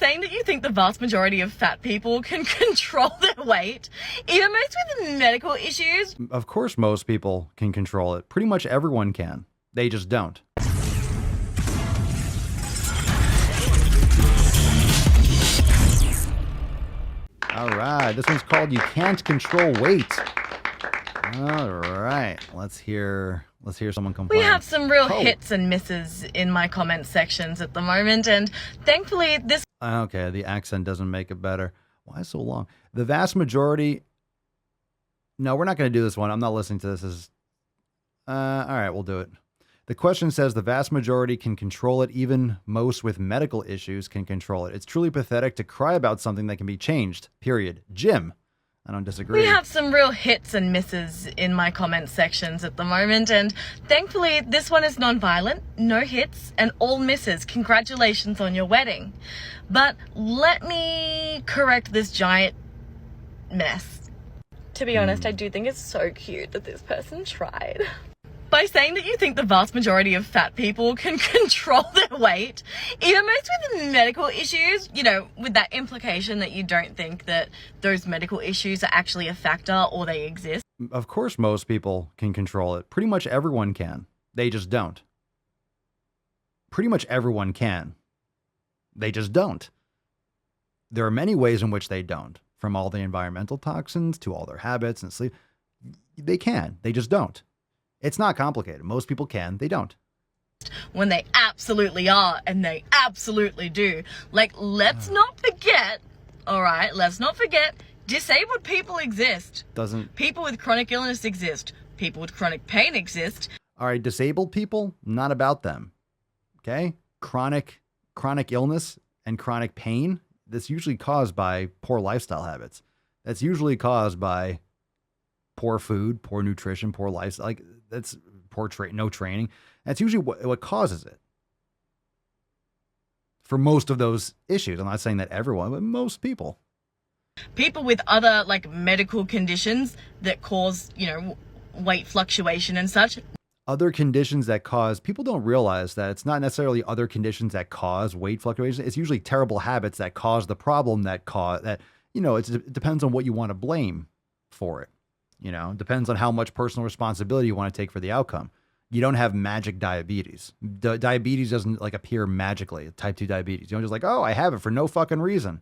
saying that you think the vast majority of fat people can control their weight, even most with medical issues. Of course, most people can control it. Pretty much everyone can. They just don't. All right, this one's called "You Can't Control Weight." All right, let's hear someone complain. We have some real hits and misses in my comment sections at the moment, and thankfully this... Okay, the accent doesn't make it better. Why so long? The vast majority... No, we're not going to do this one. I'm not listening to this. All right, we'll do it. The question says the vast majority can control it. Even most with medical issues can control it. It's truly pathetic to cry about something that can be changed, period. Jim, I don't disagree. We have some real hits and misses in my comment sections at the moment, and thankfully this one is non-violent, no hits, and all misses. Congratulations on your wedding. But let me correct this giant mess. To be honest, I do think it's so cute that this person tried. By saying that you think the vast majority of fat people can control their weight, even most with medical issues, you know, with that implication that you don't think that those medical issues are actually a factor or they exist. Of course, most people can control it. Pretty much everyone can. They just don't. Pretty much everyone can. They just don't. There are many ways in which they don't, from all the environmental toxins to all their habits and sleep. They can. They just don't. It's not complicated. Most people can. They don't. When they absolutely are, and they absolutely do. Like, let's not forget, all right, let's not forget, disabled people exist. People with chronic illness exist. People with chronic pain exist. All right, disabled people, not about them. Okay? Chronic illness and chronic pain, that's usually caused by poor lifestyle habits. That's usually caused by poor food, poor nutrition, poor lifestyle. Like, that's poor no training. That's usually what causes it. For most of those issues. I'm not saying that everyone, but most people. People with other, like, medical conditions that cause, you know, weight fluctuation and such. Other conditions that cause, people don't realize that it's not necessarily other conditions that cause weight fluctuation. It's usually terrible habits that cause the problem that, you know, it depends on what you want to blame for it. You know, it depends on how much personal responsibility you want to take for the outcome. You don't have magic diabetes. Diabetes doesn't like appear magically, type 2 diabetes. You don't just like, oh, I have it for no fucking reason.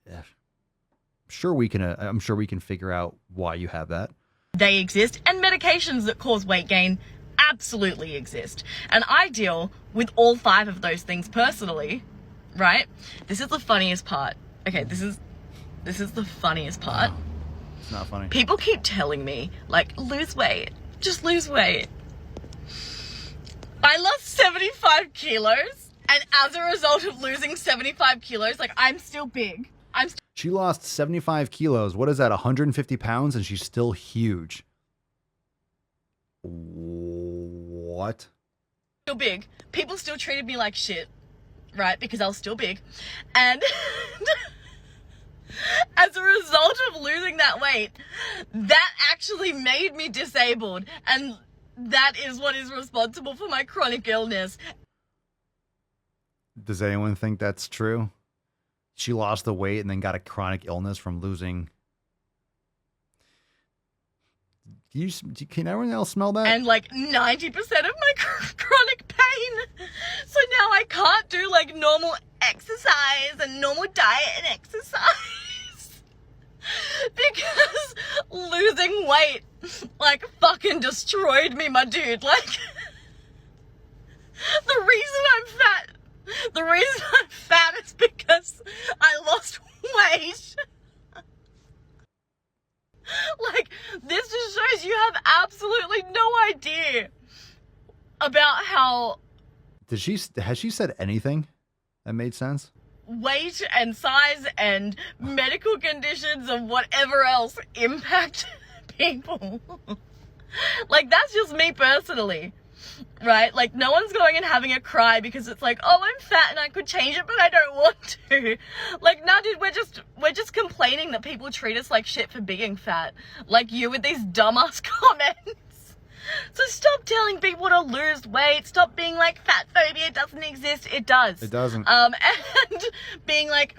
Yeah. I'm sure we can figure out why you have that. They exist, and medications that cause weight gain absolutely exist. And I deal with all 5 of those things personally, right? This is the funniest part. Okay, this is the funniest part. Oh, it's not funny. People keep telling me, like, lose weight. Just lose weight. I lost 75 kilos, and as a result of losing 75 kilos, like, I'm still big. She lost 75 kilos. What is that, 150 pounds? And she's still huge. What? Still big. People still treated me like shit, right? Because I was still big. And as a result of losing that weight, that actually made me disabled. And that is what is responsible for my chronic illness. Does anyone think that's true? She lost the weight and then got a chronic illness from losing. Can everyone else smell that? And like 90% of my chronic pain. So now I can't do like normal exercise and normal diet and exercise. Because losing weight like fucking destroyed me, my dude. Like, the reason I'm fat is because I lost weight. Like, this just shows you have absolutely no idea about how... Has she said anything that made sense? Weight and size and medical conditions and whatever else impact people. Like, that's just me personally. Right? Like, no one's going and having a cry because it's like, oh, I'm fat and I could change it, but I don't want to. Like, no, dude, we're just complaining that people treat us like shit for being fat. Like you with these dumbass comments. So stop telling people to lose weight. Stop being like fat phobia doesn't exist. It does. It doesn't. And being like,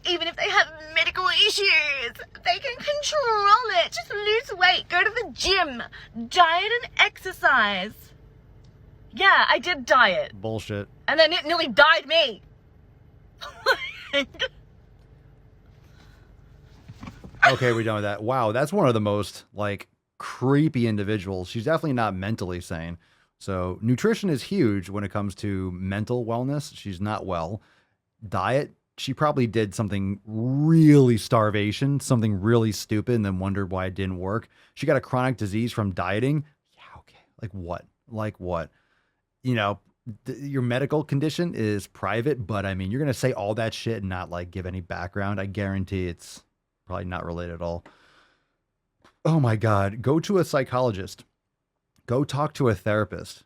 even if they have medical issues, they can control it. Just lose weight. Go to the gym. Diet and exercise. Yeah, I did diet. Bullshit. And then it nearly died me. Okay, we're done with that. Wow, that's one of the most like creepy individuals. She's definitely not mentally sane. So nutrition is huge when it comes to mental wellness. She's not well. Diet, she probably did something really starvation, something really stupid, and then wondered why it didn't work. She got a chronic disease from dieting. Yeah, okay. Like what? Like what? You know, your medical condition is private, but I mean, you're going to say all that shit and not like give any background. I guarantee it's probably not related at all. Oh my God. Go to a psychologist. Go talk to a therapist.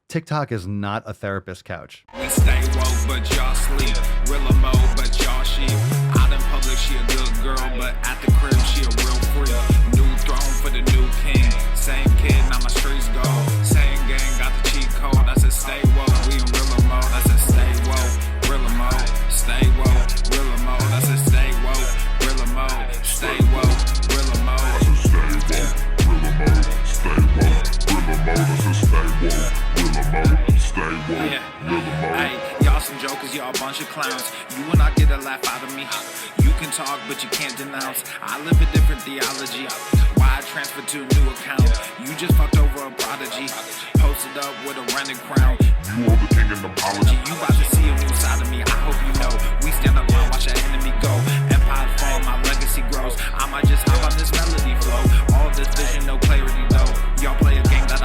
TikTok is not a therapist couch. We stay woke, but y'all sleep. Real emo, but y'all sheep. Out in public, she a good girl, but at the crib, she a real freak. New throne for the new king. Same kid, now my streets go. Same gang, got the cheat code. I said stay woke, we in real emo. I said stay woke, real emo. Stay woke, real emo. I said stay woke, real emo. Stay woke, real emo. I said stay woke, real emo. Stay woke, real emo. I said stay woke, real emo. Stay woke, real emo. Hey, y'all some jokers, y'all a bunch of clowns. You will not get a laugh out of me. You can talk, but you can't denounce. I live a different theology. Why I transferred to a new account? You just fucked over a prodigy. Posted up with a rented crown. You are the king of apology. You about to see a new side of me. I hope you know. We stand up and watch our enemy go. Empire fall, my legacy grows. I might just hop on this melody flow. All this vision, no clarity though. Y'all play a game.